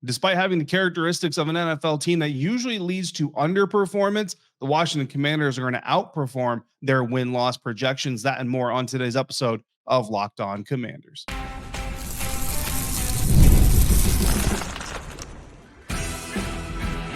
Despite having the characteristics of an NFL team that usually leads to underperformance, the Washington Commanders are going to outperform their win-loss projections. That and more on today's episode of Locked On Commanders.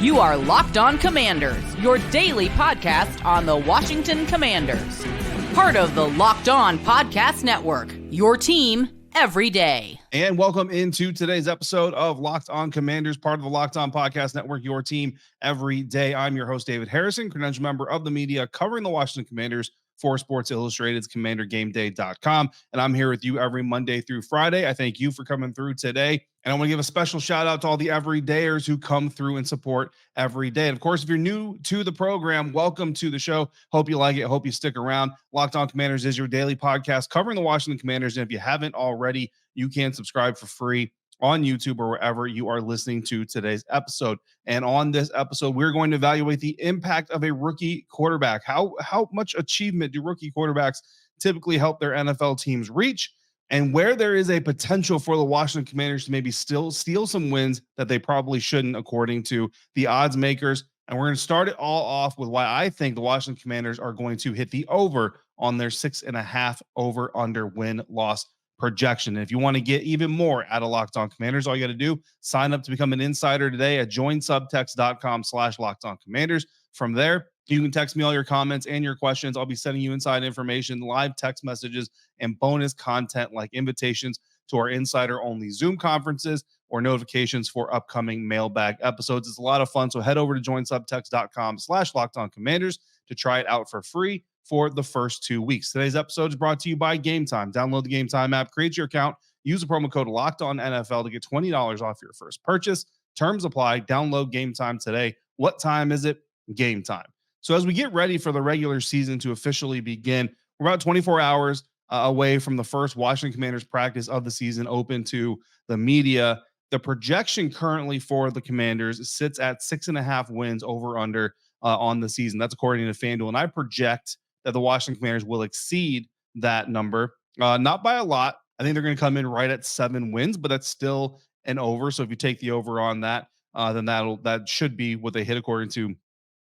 You are Locked On Commanders, your daily podcast on the Washington Commanders. Part of the Locked On Podcast Network, your team every day. And welcome into today's episode of Locked On Commanders, part of the Locked On Podcast Network, your team every day. I'm your host, David Harrison, credentialed member of the media covering the Washington Commanders for Sports Illustrated's CommanderGameDay.com. And I'm here with you every Monday through Friday. I thank you for coming through today. And I want to give a special shout out to all the everydayers who come through and support every day. And of course, if you're new to the program, welcome to the show. Hope you like it. Hope you stick around. Locked On Commanders is your daily podcast covering the Washington Commanders. And if you haven't already, you can subscribe for free on YouTube or wherever you are listening to today's episode. And on this episode, we're going to evaluate the impact of a rookie quarterback. How much achievement do rookie quarterbacks typically help their NFL teams reach? And where there is a potential for the Washington Commanders to maybe still steal some wins that they probably shouldn't, according to the odds makers. And we're going to start it all off with why I think the Washington Commanders are going to hit the over on their 6.5 over/under win-loss projection. And if you want to get even more out of Locked On Commanders, all you got to do, sign up to become an insider today at joinsubtext.com/LockedOnCommanders. From there, you can text me all your comments and your questions. I'll be sending you inside information, live text messages, and bonus content like invitations to our insider-only Zoom conferences or notifications for upcoming mailbag episodes. It's a lot of fun, so head over to joinsubtext.com/LockedOnCommanders to try it out for free for the first 2 weeks. Today's episode is brought to you by Game Time. Download the Game Time app, create your account, use the promo code LOCKEDONNFL to get $20 off your first purchase. Terms apply. Download Game Time today. What time is it? Game time. So as we get ready for the regular season to officially begin, we're about 24 hours away from the first Washington Commanders practice of the season open to the media. The projection currently for the Commanders sits at 6.5 wins over under on the season. That's according to FanDuel. And I project that the Washington Commanders will exceed that number, not by a lot. I think they're going to come in right at 7 wins, but that's still an over. So if you take the over on that, then that should be what they hit according to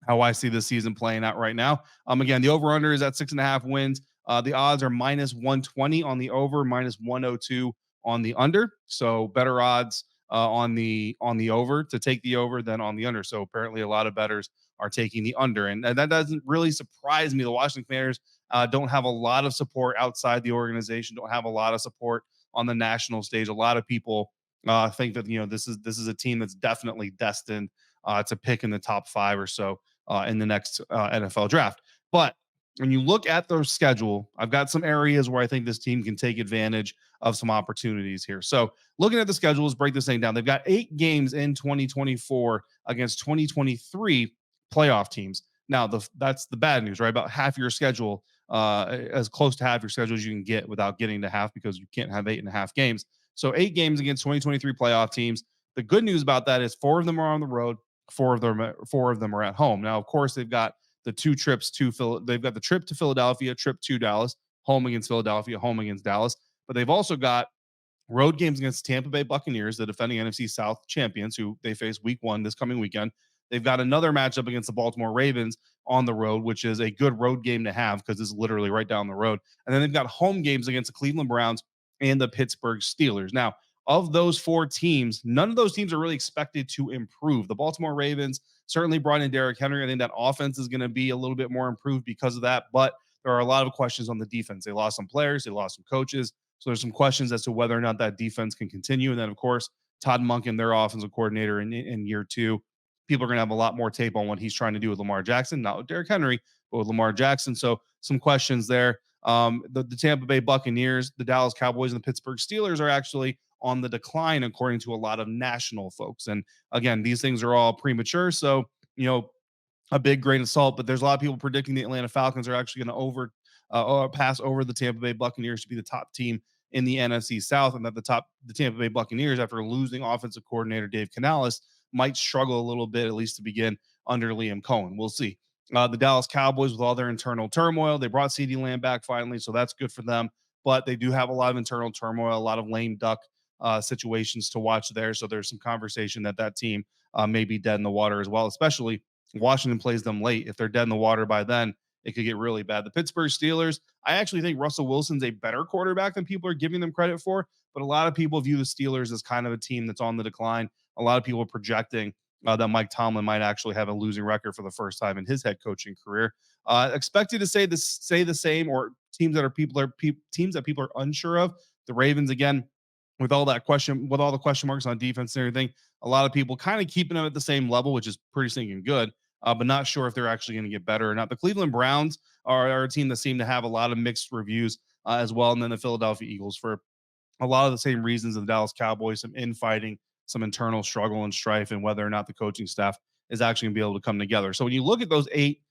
how I see the season playing out right now. Again, the over under is at 6.5 wins. The odds are -120 on the over, -102 on the under. So better odds on the over to take the over than on the under. So apparently a lot of bettors are taking the under, and that doesn't really surprise me. The Washington Commanders don't have a lot of support outside the organization, don't have a lot of support on the national stage. A lot of people think that this is a team that's definitely destined to pick in the top 5 or so in the next NFL draft. But when you look at their schedule, I've got some areas where I think this team can take advantage of some opportunities here. So looking at the schedule, let's break this thing down. They've got 8 games in 2024 against 2023 playoff teams. Now, that's the bad news, right? About half your schedule, as close to half your schedule as you can get without getting to half, because you can't have 8.5 games. So 8 games against 2023 playoff teams. The good news about that is 4 of them are on the road, 4 of them are at home. Now, of course, they've got the 2 trips to they've got the trip to Philadelphia, trip to Dallas, home against Philadelphia, home against Dallas. But they've also got road games against Tampa Bay Buccaneers, the defending NFC South champions, who they face week 1 this coming weekend. They've got another matchup against the Baltimore Ravens on the road, which is a good road game to have because it's literally right down the road. And then they've got home games against the Cleveland Browns and the Pittsburgh Steelers. Now, of those 4 teams, none of those teams are really expected to improve. The Baltimore Ravens certainly brought in Derrick Henry. I think that offense is going to be a little bit more improved because of that, but there are a lot of questions on the defense. They lost some players, they lost some coaches, so there's some questions as to whether or not that defense can continue. And then, of course, Todd Monken, their offensive coordinator in year 2, people are going to have a lot more tape on what he's trying to do with Lamar Jackson, not with Derrick Henry, but with Lamar Jackson. So some questions there. The Tampa Bay Buccaneers, the Dallas Cowboys, and the Pittsburgh Steelers are actually on the decline, according to a lot of national folks. And again, these things are all premature, so a big grain of salt. But there's a lot of people predicting the Atlanta Falcons are actually going to pass over the Tampa Bay Buccaneers to be the top team in the NFC South, and that the Tampa Bay Buccaneers, after losing offensive coordinator Dave Canales, might struggle a little bit, at least to begin, under Liam Cohen. We'll see. The Dallas Cowboys, with all their internal turmoil, they brought CeeDee Lamb back finally, so that's good for them. But they do have a lot of internal turmoil, a lot of lame duck situations to watch there. So there's some conversation that team may be dead in the water as well, especially Washington plays them late. If they're dead in the water by then, it could get really bad. The Pittsburgh Steelers, I actually think Russell Wilson's a better quarterback than people are giving them credit for, but a lot of people view the Steelers as kind of a team that's on the decline. A lot of people are projecting that Mike Tomlin might actually have a losing record for the first time in his head coaching career. Expected to say the same, or teams that teams that people are unsure of. The Ravens again, with all the question marks on defense and everything. A lot of people kind of keeping them at the same level, which is pretty stinking good. But not sure if they're actually going to get better or not. The Cleveland Browns are a team that seem to have a lot of mixed reviews as well, and then the Philadelphia Eagles for a lot of the same reasons of the Dallas Cowboys, some infighting, some internal struggle and strife, and whether or not the coaching staff is actually going to be able to come together. So when you look at those 8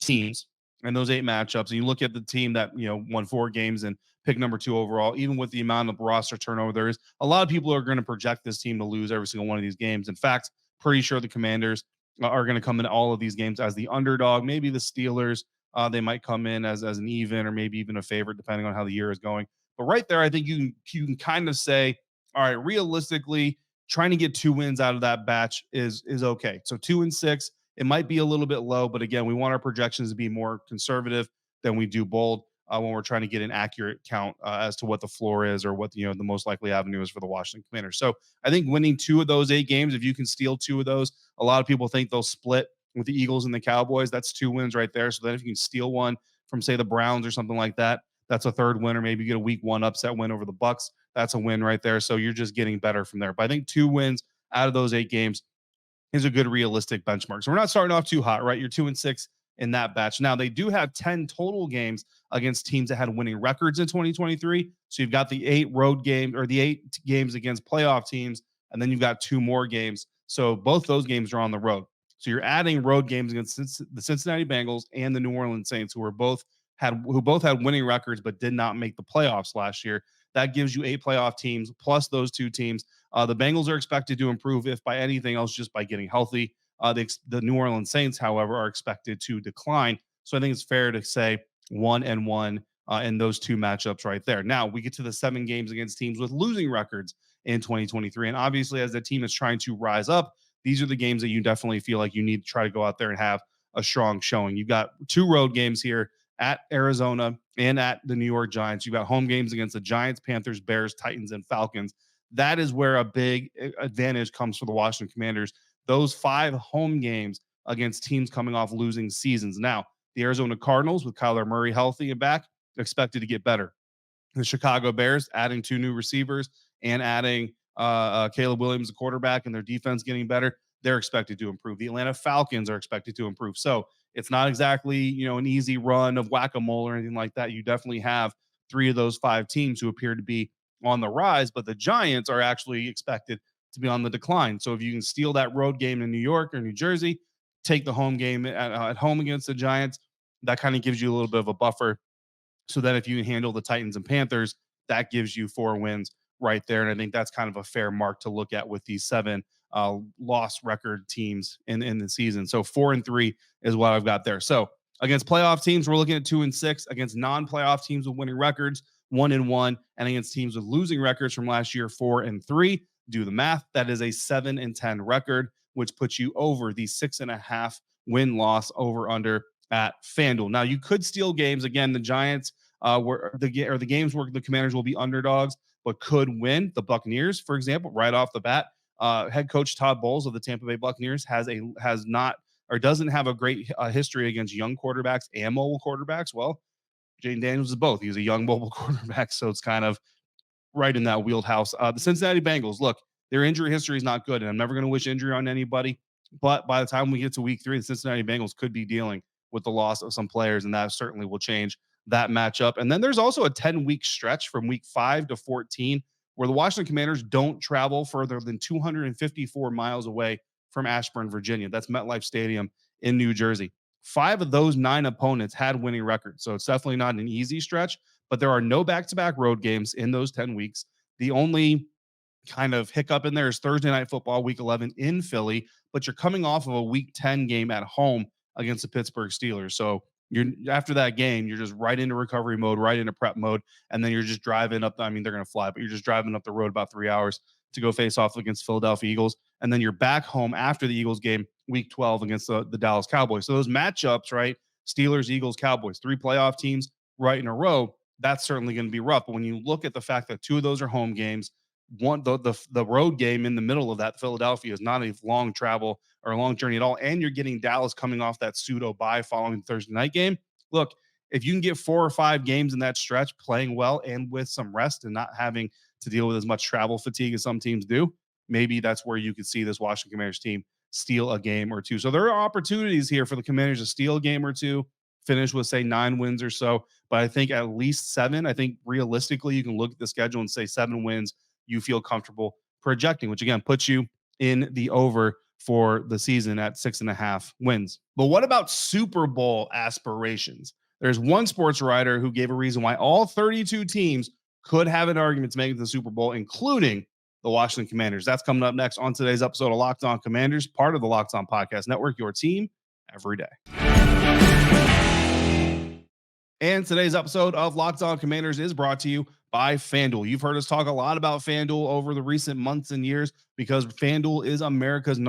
teams and those 8 matchups, and you look at the team that won 4 games and pick number 2 overall, even with the amount of roster turnover there is, a lot of people are going to project this team to lose every single one of these games. In fact, pretty sure the Commanders are going to come in all of these games as the underdog. Maybe the Steelers, they might come in as an even or maybe even a favorite, depending on how the year is going. But right there, I think you can kind of say, all right, realistically, trying to get 2 wins out of that batch is okay. So 2-6, it might be a little bit low, but again, we want our projections to be more conservative than we do bold when we're trying to get an accurate count as to what the floor is or what the most likely avenue is for the Washington Commanders. So I think winning 2 of those 8 games, if you can steal 2 of those, a lot of people think they'll split with the Eagles and the Cowboys. That's 2 wins right there. So then if you can steal one from, say, the Browns or something like that, that's a 3rd win, or maybe you get a week 1 upset win over the Bucks. That's a win right there. So you're just getting better from there. But I think 2 wins out of those 8 games is a good realistic benchmark. So we're not starting off too hot, right? You're 2-6 in that batch. Now they do have 10 total games against teams that had winning records in 2023. So you've got the 8 road games, or the 8 games against playoff teams, and then you've got 2 more games. So both those games are on the road. So you're adding road games against the Cincinnati Bengals and the New Orleans Saints, who both had winning records but did not make the playoffs last year. That gives you 8 playoff teams plus those 2 teams. The Bengals are expected to improve, if by anything else, just by getting healthy. The New Orleans Saints, however, are expected to decline. So I think it's fair to say 1-1 in those 2 matchups right there. Now we get to the 7 games against teams with losing records in 2023. And obviously, as the team is trying to rise up, these are the games that you definitely feel like you need to try to go out there and have a strong showing. You've got 2 road games here at Arizona and at the New York Giants. You've got home games against the Giants, Panthers, Bears, Titans, and Falcons. That is where a big advantage comes for the Washington Commanders. Those 5 home games against teams coming off losing seasons. Now, the Arizona Cardinals, with Kyler Murray healthy and back, expected to get better. The Chicago Bears, adding 2 new receivers and adding Caleb Williams, the quarterback, and their defense getting better, they're expected to improve. The Atlanta Falcons are expected to improve. So it's not exactly, an easy run of whack-a-mole or anything like that. You definitely have 3 of those 5 teams who appear to be on the rise, but the Giants are actually expected to be on the decline. So if you can steal that road game in New York or New Jersey, take the home game at home against the Giants, that kind of gives you a little bit of a buffer. So that if you can handle the Titans and Panthers, that gives you 4 wins right there. And I think that's kind of a fair mark to look at with these 7 loss record teams in the season. So 4-3 is what I've got there. So against playoff teams, we're looking at 2-6. Against non-playoff teams with winning records, 1-1. And against teams with losing records from last year, 4-3. Do the math. That is a 7-10 record, which puts you over the 6.5 win-loss over under at FanDuel. Now you could steal games. Again, the Giants the games where the Commanders will be underdogs, but could win. The Buccaneers, for example, right off the bat, head coach Todd Bowles of the Tampa Bay Buccaneers doesn't have a great history against young quarterbacks and mobile quarterbacks. Well, Jayden Daniels is both. He's a young mobile quarterback, so it's kind of right in that wheelhouse. The Cincinnati Bengals, look, their injury history is not good, and I'm never going to wish injury on anybody. But by the time we get to week 3, the Cincinnati Bengals could be dealing with the loss of some players, and that certainly will change that matchup. And then there's also a 10-week stretch from week 5 to 14 where the Washington Commanders don't travel further than 254 miles away from Ashburn, Virginia. That's MetLife Stadium in New Jersey. 5 of those 9 opponents had winning records, so it's definitely not an easy stretch, but there are no back-to-back road games in those 10 weeks. The only kind of hiccup in there is Thursday Night Football, week 11 in Philly, but you're coming off of a week 10 game at home against the Pittsburgh Steelers. So You're after that game, you're just right into recovery mode, right into prep mode, and then you're just driving up. I mean, they're going to fly, but you're just driving up the road about 3 hours to go face off against Philadelphia Eagles, and then you're back home after the Eagles game, Week 12 against the Dallas Cowboys. So those matchups, right? Steelers, Eagles, Cowboys, 3 playoff teams right in a row. That's certainly going to be rough. But when you look at the fact that 2 of those are home games, the road game in the middle of that, Philadelphia, is not a long travel or a long journey at all, and you're getting Dallas coming off that pseudo bye following the Thursday night game. Look, if you can get 4 or 5 games in that stretch playing well and with some rest and not having to deal with as much travel fatigue as some teams do, maybe that's where you could see this Washington Commanders team steal a game or two. So there are opportunities here for the Commanders to steal a game or two, finish with, say, 9 wins or so. But I think at least 7. I think realistically, you can look at the schedule and say 7 wins you feel comfortable projecting, which again puts you in the over for the season at 6.5 wins. But what about Super Bowl aspirations? There's one sports writer who gave a reason why all 32 teams could have an argument to make it to the Super Bowl, including the Washington Commanders. That's coming up next on today's episode of Locked On Commanders, part of the Locked On Podcast Network, your team every day. And today's episode of Locked On Commanders is brought to you by FanDuel. You've heard us talk a lot about FanDuel over the recent months and years because FanDuel is America's #1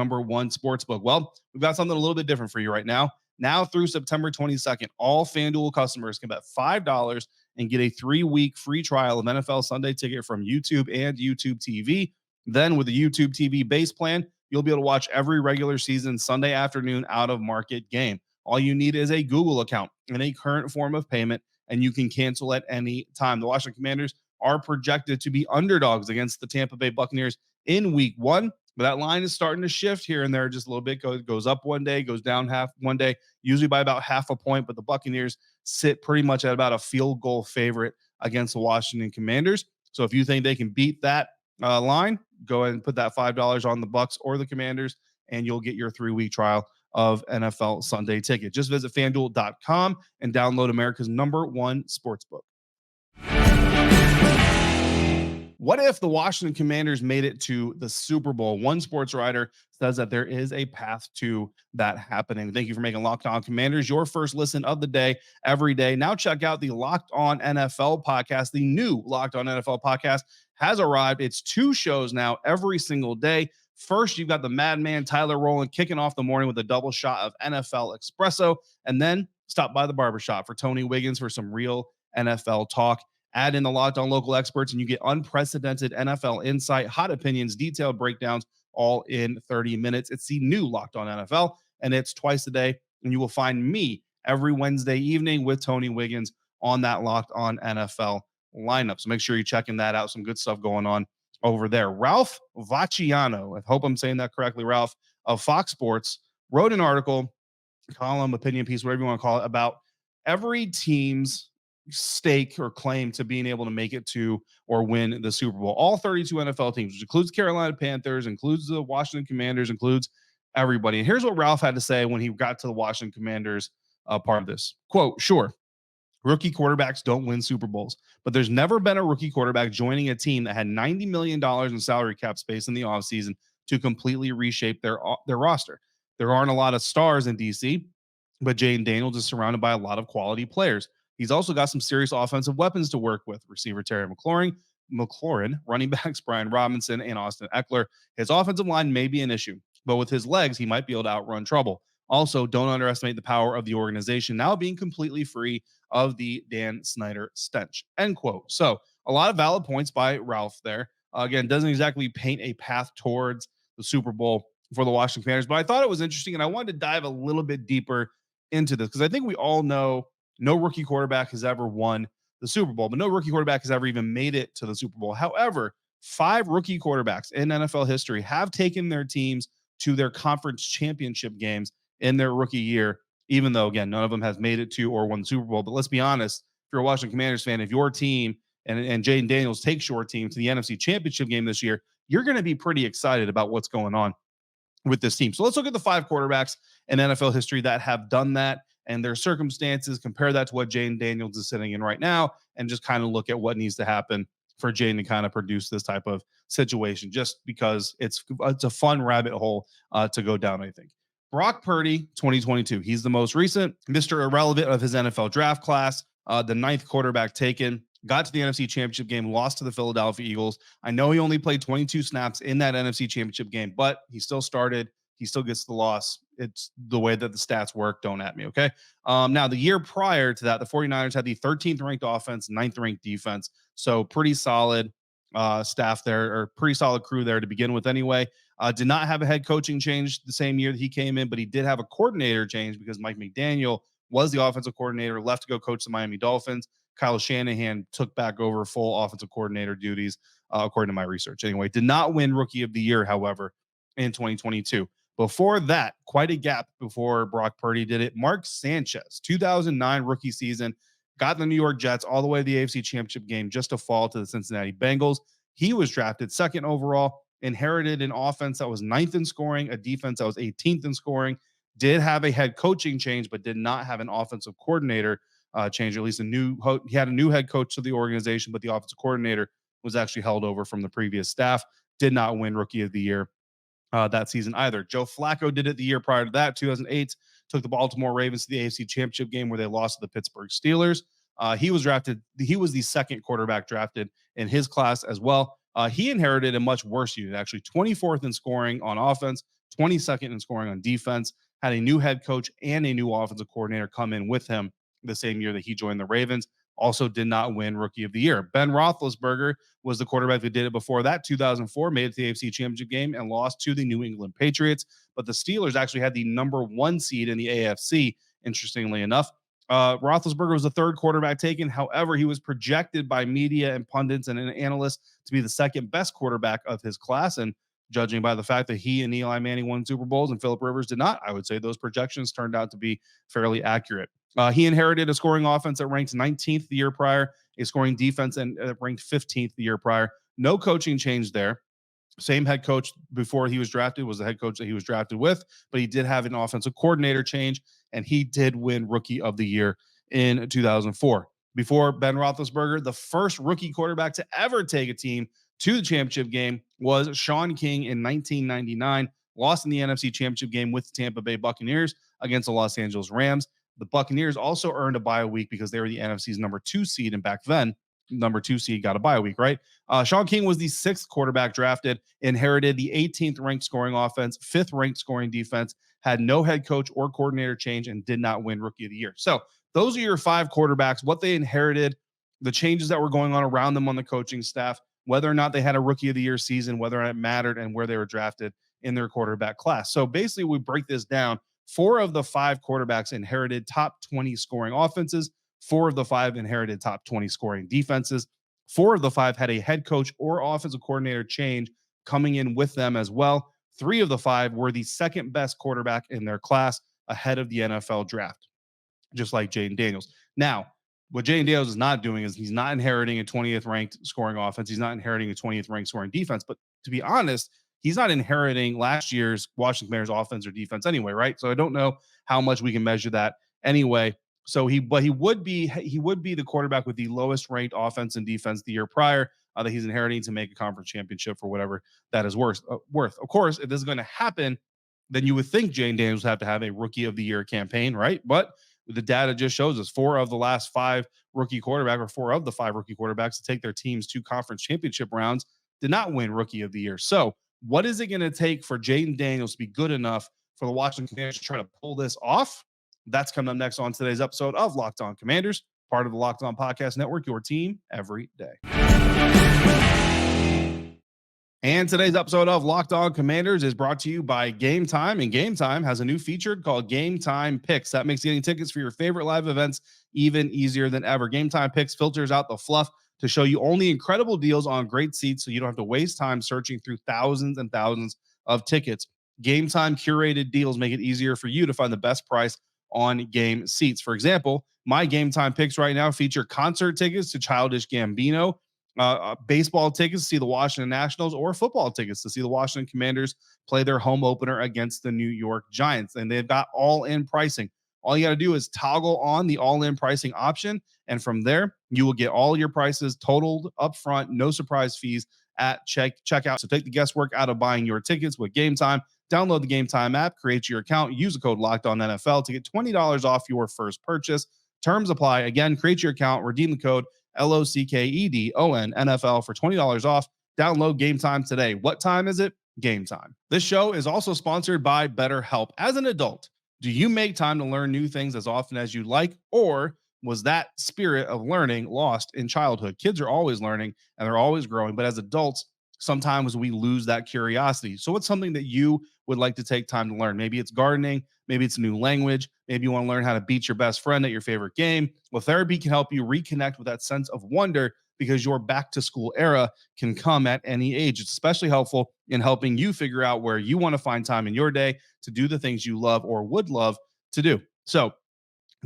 sportsbook. Well, we've got something a little bit different for you right now. Now through September 22nd, all FanDuel customers can bet $5 and get a 3-week free trial of NFL Sunday Ticket from YouTube and YouTube TV. Then with the YouTube TV base plan, you'll be able to watch every regular season Sunday afternoon out-of-market game. All you need is a Google account and a current form of payment, and you can cancel at any time. The Washington Commanders are projected to be underdogs against the Tampa Bay Buccaneers in Week 1, but that line is starting to shift here and there just a little bit. Goes up one day, goes down half one day, usually by about half a point, but the Buccaneers sit pretty much at about a field goal favorite against the Washington Commanders. So if you think they can beat that line, go ahead and put that $5 on the Bucs or the Commanders, and you'll get your 3-week trial of NFL Sunday Ticket. Just visit FanDuel.com and download America's #1 sportsbook. What if the Washington Commanders made it to the Super Bowl? One sports writer says that there is a path to that happening. Thank you for making Locked On Commanders your first listen of the day every day. Now check out the Locked On NFL podcast. The new Locked On NFL podcast has arrived. It's 2 shows now every single day. First, you've got the madman Tyler Rowland kicking off the morning with a double shot of NFL espresso, and then stop by the barbershop for Tony Wiggins for some real NFL talk. Add in the Locked On local experts, and you get unprecedented NFL insight, hot opinions, detailed breakdowns, all in 30 minutes. It's the new Locked On NFL, and it's twice a day, and you will find me every Wednesday evening with Tony Wiggins on that Locked On NFL lineup. So make sure you're checking that out. Some good stuff going on over there. Ralph Vacciano, I hope I'm saying that correctly, Ralph, of Fox Sports, wrote an article, column, opinion piece, whatever you want to call it, about every team's stake or claim to being able to make it to or win the Super Bowl. All 32 NFL teams, which includes Carolina Panthers, includes the Washington Commanders, includes everybody. And here's what Ralph had to say when he got to the Washington Commanders part of this. Quote, sure, rookie quarterbacks don't win Super Bowls, but there's never been a rookie quarterback joining a team that had $90 million in salary cap space in the offseason to completely reshape their roster. There aren't a lot of stars in DC, but Jayden Daniels is surrounded by a lot of quality players. He's also got some serious offensive weapons to work with. Receiver Terry McLaurin, running backs Brian Robinson, and Austin Eckler. His offensive line may be an issue, but with his legs, he might be able to outrun trouble. Also, don't underestimate the power of the organization now being completely free of the Dan Snyder stench. End quote. So a lot of valid points by Ralph there. Again, doesn't exactly paint a path towards the Super Bowl for the Washington Commanders, but I thought it was interesting, and I wanted to dive a little bit deeper into this because I think we all know no rookie quarterback has ever won the Super Bowl, but no rookie quarterback has ever even made it to the Super Bowl. However, 5 rookie quarterbacks in NFL history have taken their teams to their conference championship games in their rookie year, even though, again, none of them has made it to or won the Super Bowl. But let's be honest, if you're a Washington Commanders fan, if your team and Jayden Daniels takes your team to the NFC Championship game this year, you're going to be pretty excited about what's going on with this team. So let's look at the 5 quarterbacks in NFL history that have done that and their circumstances, compare that to what Jayden Daniels is sitting in right now, and just kind of look at what needs to happen for Jayden to kind of produce this type of situation, just because it's a fun rabbit hole to go down, I think. Brock Purdy, 2022. He's the most recent Mr. Irrelevant of his NFL draft class, the 9th quarterback taken. Got to the NFC Championship game, lost to the Philadelphia Eagles. I know he only played 22 snaps in that NFC Championship game, but he still started. He still gets the loss. It's the way that the stats work. Don't at me, okay? Now, the year prior to that, the 49ers had the 13th ranked offense, 9th ranked defense. So pretty solid staff there, or pretty solid crew there to begin with anyway. Did not have a head coaching change the same year that he came in, but he did have a coordinator change because Mike McDaniel was the offensive coordinator, left to go coach the Miami Dolphins. Kyle Shanahan took back over full offensive coordinator duties, according to my research. Anyway, did not win Rookie of the Year, however, in 2022. Before that, quite a gap before Brock Purdy did it. Mark Sanchez, 2009 rookie season, got the New York Jets all the way to the AFC Championship game just to fall to the Cincinnati Bengals. He was drafted 2nd overall, inherited an offense that was 9th in scoring, a defense that was 18th in scoring, did have a head coaching change, but did not have an offensive coordinator change, or at least he had a new head coach to the organization, but the offensive coordinator was actually held over from the previous staff. Did not win Rookie of the Year that season either. Joe Flacco did it the year prior to that, 2008, took the Baltimore Ravens to the AFC Championship game where they lost to the Pittsburgh Steelers. He was the 2nd quarterback drafted in his class as well. He inherited a much worse unit, actually 24th in scoring on offense, 22nd in scoring on defense, had a new head coach and a new offensive coordinator come in with him the same year that he joined the Ravens. Also did not win Rookie of the Year. Ben Roethlisberger was the quarterback that did it before that, 2004, made it to the AFC Championship game and lost to the New England Patriots. But the Steelers actually had the number 1 seed in the AFC, interestingly enough. Roethlisberger was the 3rd quarterback taken. However, he was projected by media and pundits and analysts to be the 2nd best quarterback of his class. And judging by the fact that he and Eli Manning won Super Bowls and Phillip Rivers did not, I would say those projections turned out to be fairly accurate. He inherited a scoring offense that ranked 19th the year prior, a scoring defense and ranked 15th the year prior. No coaching change there. Same head coach before he was drafted was the head coach that he was drafted with, but he did have an offensive coordinator change, and he did win Rookie of the Year in 2004. Before Ben Roethlisberger, the first rookie quarterback to ever take a team to the championship game was Sean King in 1999, lost in the NFC Championship game with the Tampa Bay Buccaneers against the Los Angeles Rams. The Buccaneers also earned a bye week because they were the NFC's number 2 seed, and back then, number 2 seed got a bye week, right? Sean King was the 6th quarterback drafted, inherited the 18th ranked scoring offense, 5th ranked scoring defense, had no head coach or coordinator change, and did not win Rookie of the Year. So those are your 5 quarterbacks, what they inherited, the changes that were going on around them on the coaching staff, whether or not they had a Rookie of the Year season, whether or not it mattered, and where they were drafted in their quarterback class. So basically, we break this down. 4 of the 5 quarterbacks inherited top 20 scoring offenses. 4 of the 5 inherited top 20 scoring defenses. 4 of the 5 had a head coach or offensive coordinator change coming in with them as well. 3 of the 5 were the 2nd best quarterback in their class ahead of the NFL draft, just like Jayden Daniels. Now, what Jayden Daniels is not doing is he's not inheriting a 20th ranked scoring offense. He's not inheriting a 20th ranked scoring defense. But to be honest, he's not inheriting last year's Washington Commanders offense or defense anyway, right? So I don't know how much we can measure that anyway. So he would be the quarterback with the lowest ranked offense and defense the year prior that he's inheriting to make a conference championship for whatever that is worth. Of course, if this is going to happen, then you would think Jayden Daniels would have to have a Rookie of the Year campaign, right? But the data just shows us 4 of the last 5 rookie quarterbacks, or 4 of the 5 rookie quarterbacks to take their teams to conference championship rounds did not win Rookie of the Year. So what is it going to take for Jayden Daniels to be good enough for the Washington Commanders to try to pull this off? That's coming up next on today's episode of Locked On Commanders, part of the Locked On Podcast Network, your team every day. And today's episode of Locked On Commanders is brought to you by Game Time. And Game Time has a new feature called Game Time Picks. That makes getting tickets for your favorite live events even easier than ever. Game Time Picks filters out the fluff to show you only incredible deals on great seats so you don't have to waste time searching through thousands and thousands of tickets. Game Time curated deals make it easier for you to find the best price on game seats. For example, my Game Time Picks right now feature concert tickets to Childish Gambino, baseball tickets to see the Washington Nationals, or football tickets to see the Washington Commanders play their home opener against the New York Giants. And they've got all-in pricing. All you got to do is toggle on the all-in pricing option, and from there, you will get all your prices totaled up front, no surprise fees at checkout. So take the guesswork out of buying your tickets with Game Time. Download the Game Time app, create your account, use the code Locked On NFL to get $20 off your first purchase. Terms apply. Again, create your account, redeem the code LOCKEDON NFL for $20 off. Download Game Time today. What time is it? Game Time. This show is also sponsored by BetterHelp. As an adult, do you make time to learn new things as often as you like, or was that spirit of learning lost in childhood? Kids are always learning and they're always growing, but as adults, sometimes we lose that curiosity. So what's something that you would like to take time to learn? Maybe it's gardening, maybe it's a new language, maybe you want to learn how to beat your best friend at your favorite game. Well, therapy can help you reconnect with that sense of wonder, because your back to school era can come at any age. It's especially helpful in helping you figure out where you want to find time in your day to do the things you love or would love to do. So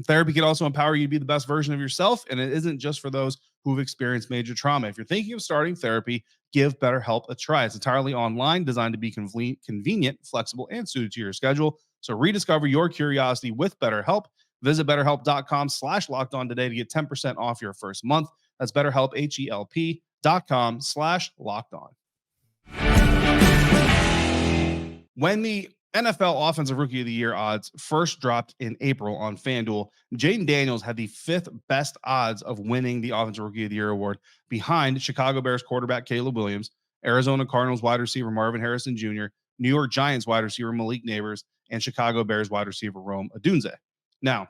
therapy can also empower you to be the best version of yourself, and it isn't just for those who've experienced major trauma. If you're thinking of starting therapy, give BetterHelp a try. It's entirely online, designed to be convenient, flexible, and suited to your schedule. So rediscover your curiosity with BetterHelp. Visit BetterHelp.com/lockedon today to get 10% off your first month. That's BetterHelp, HELP.com/lockedon. When the NFL Offensive Rookie of the Year odds first dropped in April on FanDuel, Jayden Daniels had the 5th best odds of winning the Offensive Rookie of the Year award, behind Chicago Bears quarterback Caleb Williams, Arizona Cardinals wide receiver Marvin Harrison Jr., New York Giants wide receiver Malik Nabers, and Chicago Bears wide receiver Rome Odunze. Now,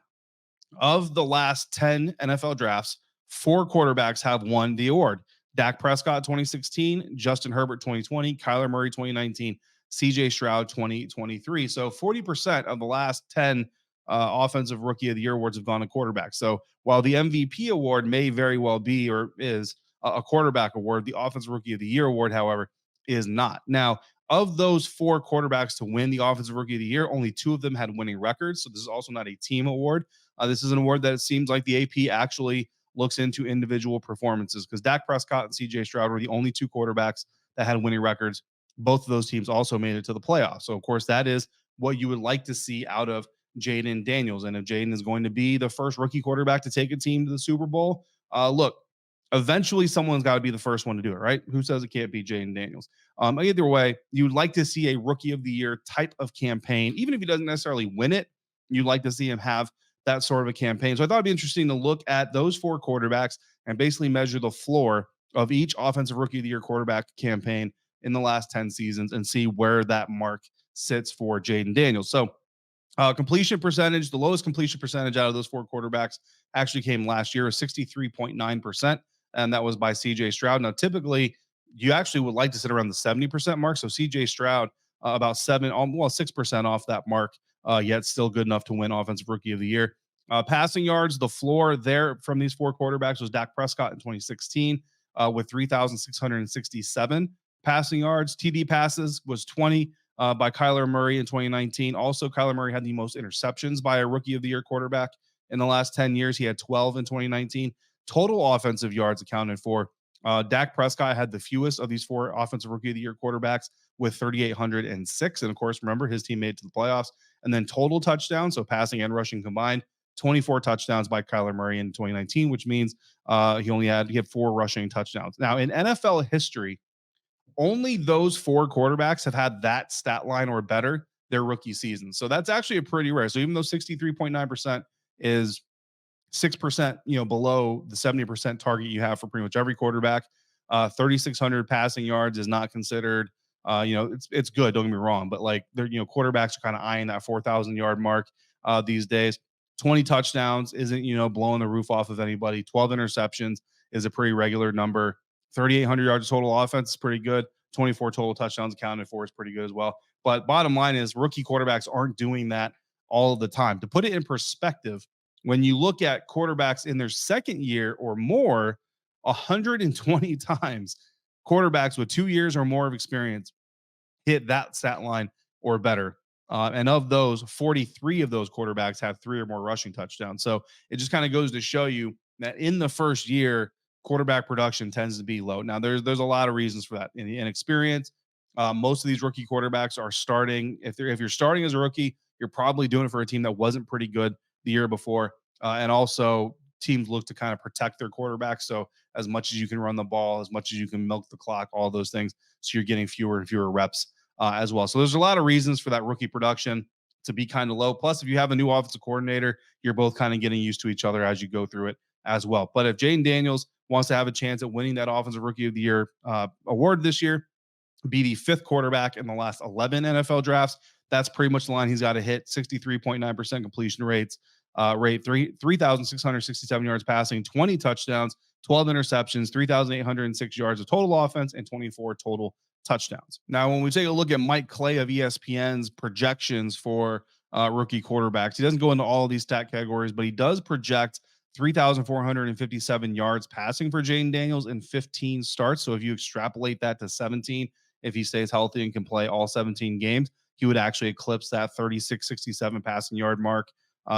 of the last 10 NFL drafts, 4 quarterbacks have won the award. Dak Prescott 2016, Justin Herbert 2020, Kyler Murray 2019, CJ Stroud 2023. So 40% of the last 10 offensive rookie of the year awards have gone to quarterbacks. So while the MVP award may very well be or is a quarterback award, the offensive rookie of the year award, however, is not. Now, of those 4 quarterbacks to win the offensive rookie of the year, only 2 of them had winning records. So this is also not a team award. This is an award that it seems like the AP actually looks into individual performances, because Dak Prescott and CJ Stroud were the only 2 quarterbacks that had winning records. Both of those teams also made it to the playoffs. So, of course, that is what you would like to see out of Jayden Daniels. And if Jayden is going to be the first rookie quarterback to take a team to the Super Bowl, look, eventually someone's got to be the first one to do it, right? Who says it can't be Jayden Daniels? Either way, you would like to see a rookie of the year type of campaign. Even if he doesn't necessarily win it, you'd like to see him have that sort of a campaign. So I thought it'd be interesting to look at those 4 quarterbacks and basically measure the floor of each offensive rookie of the year quarterback campaign in the last 10 seasons and see where that mark sits for Jayden Daniels. So completion percentage, the lowest completion percentage out of those 4 quarterbacks actually came last year, 63.9%. And that was by CJ Stroud. Now, typically you actually would like to sit around the 70% mark. So CJ Stroud, about 6% off that mark, yet still good enough to win offensive rookie of the year. Passing yards, the floor there from these 4 quarterbacks was Dak Prescott in 2016 with 3,667 passing yards. TD passes was 20 by Kyler Murray in 2019. Also, Kyler Murray had the most interceptions by a rookie of the year quarterback in the last 10 years. He had 12 in 2019. Total offensive yards accounted for. Dak Prescott had the fewest of these 4 offensive rookie of the year quarterbacks with 3,806. And of course, remember, his team made it to the playoffs. And then total touchdowns, so passing and rushing combined, 24 touchdowns by Kyler Murray in 2019, which means he had 4 rushing touchdowns. Now, in NFL history, only those 4 quarterbacks have had that stat line or better their rookie season. So that's actually a pretty rare. So even though 63.9% is 6%, below the 70% target you have for pretty much every quarterback, 3,600 passing yards is not considered. It's good. Don't get me wrong, but like quarterbacks are kind of eyeing that 4,000 yard mark these days. 20 touchdowns isn't blowing the roof off of anybody. 12 interceptions is a pretty regular number. 3,800 yards total offense is pretty good. 24 total touchdowns accounted for is pretty good as well. But bottom line is, rookie quarterbacks aren't doing that all of the time. To put it in perspective, when you look at quarterbacks in their second year or more, 120 times quarterbacks with 2 years or more of experience hit that stat line or better. And of those, 43 of those quarterbacks have 3 or more rushing touchdowns. So it just kind of goes to show you that in the first year, quarterback production tends to be low. Now, there's a lot of reasons for that. In experience, most of these rookie quarterbacks are starting. If you're starting as a rookie, you're probably doing it for a team that wasn't pretty good the year before. And also, teams look to kind of protect their quarterback. So as much as you can run the ball, as much as you can milk the clock, all those things. So you're getting fewer and fewer reps as well. So there's a lot of reasons for that rookie production to be kind of low. Plus, if you have a new offensive coordinator, you're both kind of getting used to each other as you go through it as well. But if Jayden Daniels wants to have a chance at winning that Offensive Rookie of the Year award this year, be the 5th quarterback in the last 11 NFL drafts, that's pretty much the line he's got to hit. 63.9% completion rate, 3,667 yards passing, 20 touchdowns, 12 interceptions, 3,806 yards of total offense, and 24 total touchdowns. Now, when we take a look at Mike Clay of ESPN's projections for rookie quarterbacks, he doesn't go into all of these stat categories, but he does project 3,457 yards passing for Jayden Daniels in 15 starts. So if you extrapolate that to 17, if he stays healthy and can play all 17 games, he would actually eclipse that 3,667 passing yard mark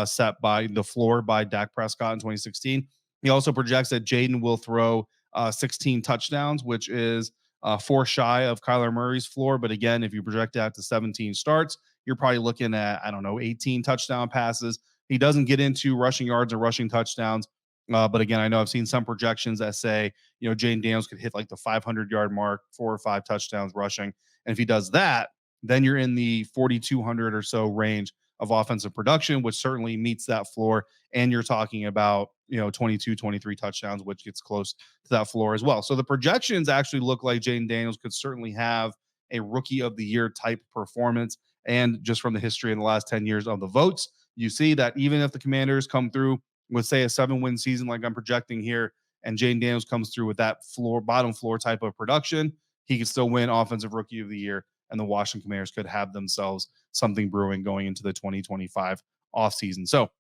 set by the floor by Dak Prescott in 2016. He also projects that Jayden will throw 16 touchdowns, which is 4 shy of Kyler Murray's floor. But again, if you project that to 17 starts, you're probably looking at, 18 touchdown passes. He doesn't get into rushing yards or rushing touchdowns. But again, I know I've seen some projections that say, Jayden Daniels could hit like the 500-yard mark, 4 or 5 touchdowns rushing. And if he does that, then you're in the 4,200 or so range of offensive production, which certainly meets that floor. And you're talking about, 22, 23 touchdowns, which gets close to that floor as well. So the projections actually look like Jayden Daniels could certainly have a rookie of the year type performance. And just from the history in the last 10 years of the votes, you see that even if the Commanders come through with, say, a 7-win season like I'm projecting here, and Jayden Daniels comes through with that bottom floor type of production, he could still win Offensive Rookie of the Year, and the Washington Commanders could have themselves something brewing going into the 2025 offseason. So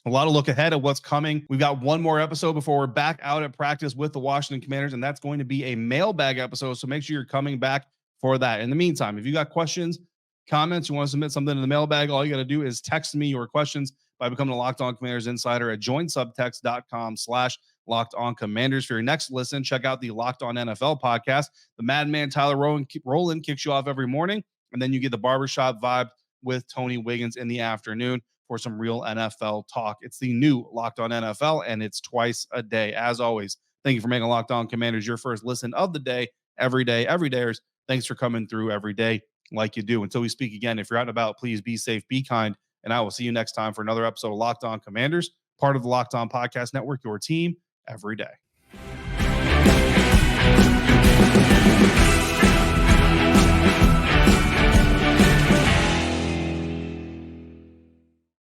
a lot of look ahead at what's coming. We've got one more episode before we're back out at practice with the Washington Commanders, and that's going to be a mailbag episode. So make sure you're coming back for that. In the meantime, if you got questions, comments, you want to submit something in the mailbag, all you got to do is text me your questions by becoming a Locked On Commanders insider at joinsubtext.com/Locked On Commanders. For your next listen, check out the Locked On NFL podcast. The Madman Tyler Rowland kicks you off every morning, and then you get the barbershop vibe with Tony Wiggins in the afternoon for some real NFL talk. It's the new Locked On NFL, and it's twice a day. As always, thank you for making Locked On Commanders your first listen of the day, every day, every dayers. Thanks for coming through every day like you do. Until we speak again, if you're out and about, please be safe, be kind, and I will see you next time for another episode of Locked On Commanders, part of the Locked On Podcast Network, your team every day.